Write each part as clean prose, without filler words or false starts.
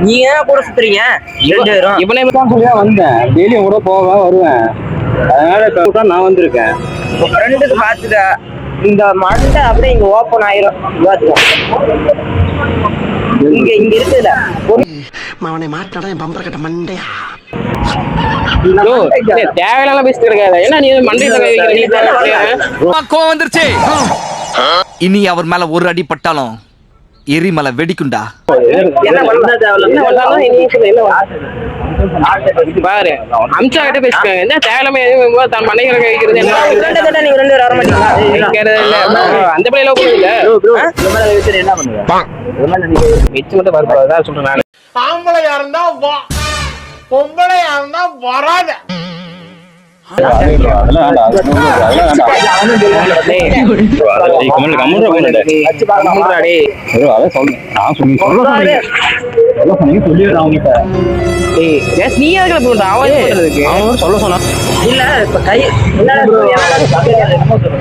நீங்க கூட சுத்துறீங்க இவனே தான் சொல்லியா வந்தேன். டெய்லியும் கூட போவேன் வருவேன். அதனால நான் வந்திருக்கேன். ஃப்ரெண்டுக்கு பாத்துக்க இந்த மண்டை அப்படியே இங்க ஓப்பன் ஆயிரும். இங்க இங்க இருக்குதுல அவனை மாட்டாடா என் பம்பர கட்ட மண்டையா. தேவையில்லாம பேசிட்டு இருக்காது. ஏன்னா நீ மண்டையில கோவம் வந்துருச்சு. இனி அவர் மேல ஒரு அடி பட்டாலும் எரிமலை வெடிக்குண்டா. பாரு அம்சா கிட்ட பேசிக்காங்க. என்ன தேவையில்லாம தன் மண்டைகளை வைக்கிறது அந்த பிள்ளைல என்ன பண்ணுவேன் சொல்றேன் நான். ஆம்பளையா இருந்தா வா, பொம்பளையா இருந்தா வராத.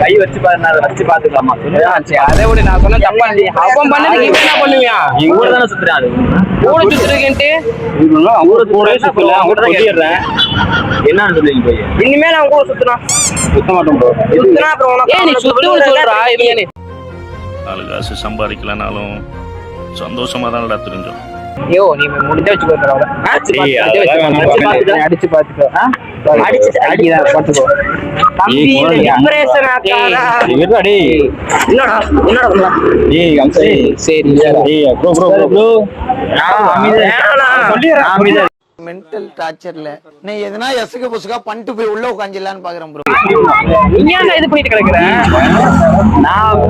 கை வச்சு வச்சு பாத்துக்கலாமா? அதே விட நான் சொன்ன தப்பா அவன் பண்ணதுக்கு இவன் என்ன பண்ணுவியா? கூட தானே சுத்துறாரு. கூட சுத்துறேன்ட்டு என்ன சொல்லுவீங்க போய்? இனிமேல் அவன் கூட சுத்தணும் சுத்த மாட்டோம் ப்ரோ. சுத்தினா அப்புறம் நீ சுத்துன்னு சொல்றா. இவனே 4 காசு சம்பாதிக்கலனாலும் சந்தோஷமா தான் தெரிஞ்சோம். ஐயோ நீ முடிஞ்ச வச்சுக்கோ. அடிச்சு பாத்துக்கோ. அடிதான் பாத்துக்கோ. மென்டல் டார்ச்சர்ல நீ எதனா எசுக புசுகா பண்ணிட்டு போய் உள்ள உட்காந்துலான்னு பாக்குறேன் ப்ரோ. நீ ஏன் இது பண்ணிட்டு கிடக்குற? நான்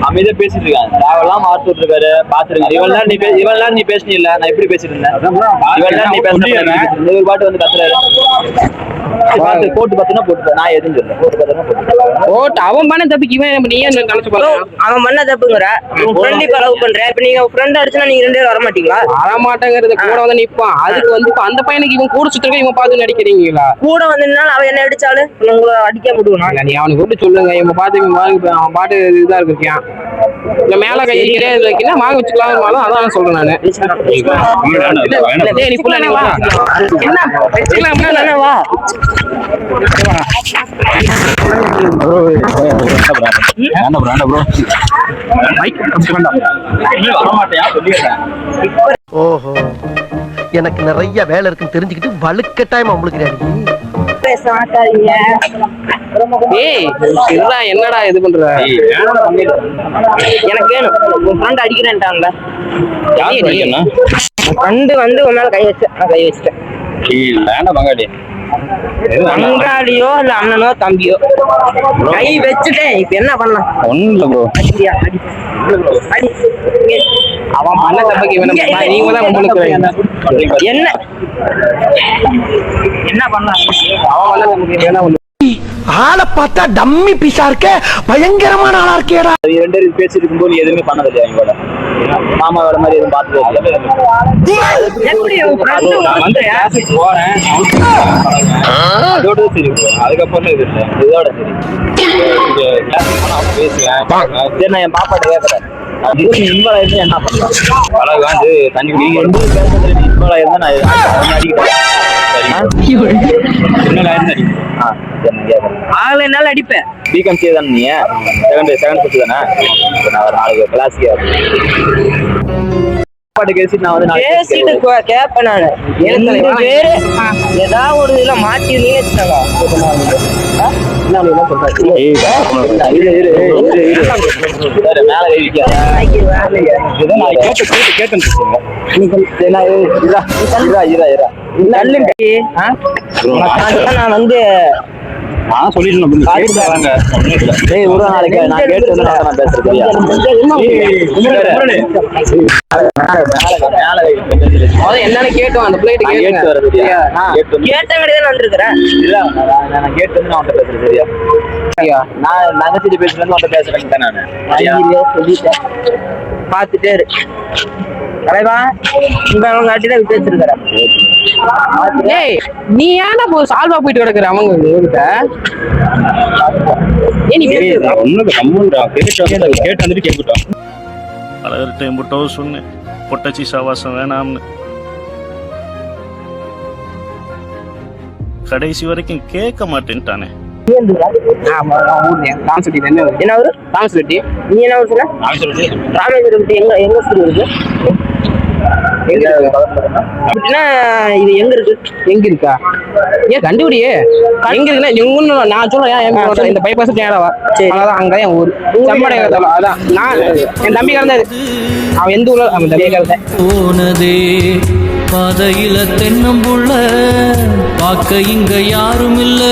அமைதியா பேசிட்டு இருக்கேன். தேவையெல்லாம் மாத்துட்டு இருக்காரு பாத்துருங்க. இவெல்லாம் நீ பேசினீ இல்ல, நான் எப்படி பேசிட்டு இருந்தேன்? இவெல்லாம் நீ பேசுறேன் ஒரு பாட்டு வந்து கத்துறாரு. போட்டு பாத்தீங்கன்னா போட்டு நான் எதுவும் சொல்ல போட்டு பாத்தீங்கன்னா போட்டு அவன் பண்ண தப்புக்கு இவன் நீ ஏன் நினைச்சு பாரு. அவன் பண்ண தப்புங்கிற ஃப்ரெண்ட் இப்ப லவ் பண்ற. இப்ப நீங்க ஃப்ரெண்ட் அடிச்சுனா நீங்க 2 பேரும் வர மாட்டீங்களா? வர மாட்டேங்கிறது கூட வந்து நிப்பான். அதுக்கு வந்து அந்த பையனுக்கு இவன் கூட சுத்துறத இவன் பார்த்து நடிக்கிறீங்களா? கூட வந்து அவன் என்ன அடிச்சாலும் உங்களை அடிக்க முடியும். நீ அவனுக்கு கூப்பிட்டு சொல்லுங்க. இவன் பாத்து அவன் பாட்டு இதா இருக்கியான். இந்த மேல கை வைக்கணும் வாங்க வச்சுக்கலாம். அதான் சொல்றேன் நானு. நீ புள்ள வா வச்சுக்கலாம் வா. ஓஹோ எனக்கு நிறைய வேலை இருக்குன்னு தெரிஞ்சுக்கிட்டு வலுக்கட்டாயமா முழுக்கிறாரு. என்னடா இது பண்ற? எனக்கு வேணும். உன் ஃப்ரெண்ட் அடிக்கிறேன்ட்டான்ல. ஃப்ரெண்டு வந்து உன்னால கை வச்சுட்டேன். பங்காளியோ இல்ல அண்ணனோ தம்பியோ கை வச்சுட்டேன். இப்ப என்ன பண்ணலாம்? ஒண்ணும் இல்ல ப்ரோ. அவன் பண்ண தப்புக்கு இவனை நீங்க தான் உங்களுக்கு என்ன என்ன பண்ணலாம்? அவன் பண்ண தப்புக்கு என்ன ஒண்ணு ஆளை பார்த்தா டம்மி பீஸா இருக்க, பயங்கரமான ஆளா இருக்கேடா. 2 பேரும் பேசிட்டு இருக்கும்போது எதுவுமே பண்ணது இல்லையா? இவங்களோட மாமா வேற மாதிரி எதுவும் பார்த்தது அதோட சரி. அதுக்கப்புறம் இது இல்லை, இதோட சரி. சரி நான் என் பாப்பாட்ட கேட்கறேன். இன்வால்வ் ஆயிருந்து என்ன பண்ணலாம்? அழகு வந்து தண்ணி நீங்க எந்த பேசுறது இன்வால்வ் ஆயிருந்தா நான் அடிக்கிறேன். என்னால அடிப்பேன். பிகாம் சி தானே? நீங்க செகண்ட் ஃபர்ஸ்ட் தானே? நான் ஒரு 4 கிளாஸ்க்கு கேட்பேன். நானு ஏதாவது ஒரு இதுல மாட்டி நான் வந்து என்னன்னு கேட்டோம். அந்த பிளேட் கேட்டு வரது கேட்ட கிடையாது வந்திருக்கிறேன். இல்ல நான் கேட்டு வந்து நான் பேசுறேன். சரியா? நான் நகைச்சிட்டு பேசுறேன் பேசுறேன். நான் சொல்லிட்டேன். பாத்துட்டே இரு தலைவா. இவன் பேசிருக்கிறேன். நீ ஏன்னா சால்வா போயிட்டு கிடக்குற அவங்க அழகர்கிட்ட சொன்னேன். பொட்டச்சி சாவாசம் வேணாம்னு. கடைசி வரைக்கும் கேட்க மாட்டேன்ட்டானே. ஆமா ஊர்ல தாமசெட்டி என்ன ஊரு? தாமசெட்டி. நீ என்ன ஊர் சொன்ன? ராமேஸ்வரம். எங்க ஸ்கூல் இருக்கு? அப்படின்னா இது எங்க இருக்கு? எங்க இருக்கா? ஏன் கண்டுபிடியே எங்க இருக்குன்னா எங்க நான் சொல்றேன். இந்த பைபாஸ் தேடவா? அதான் அங்கதான் என் ஊர். செம்மடை அதான் நான் என் தம்பி கலந்தாரு. அவன் எந்த ஊர்ல? அவன் தம்பி கலந்த போனதே பாதையில தென்னம்புள்ள பார்க்க இங்க யாரும் இல்ல.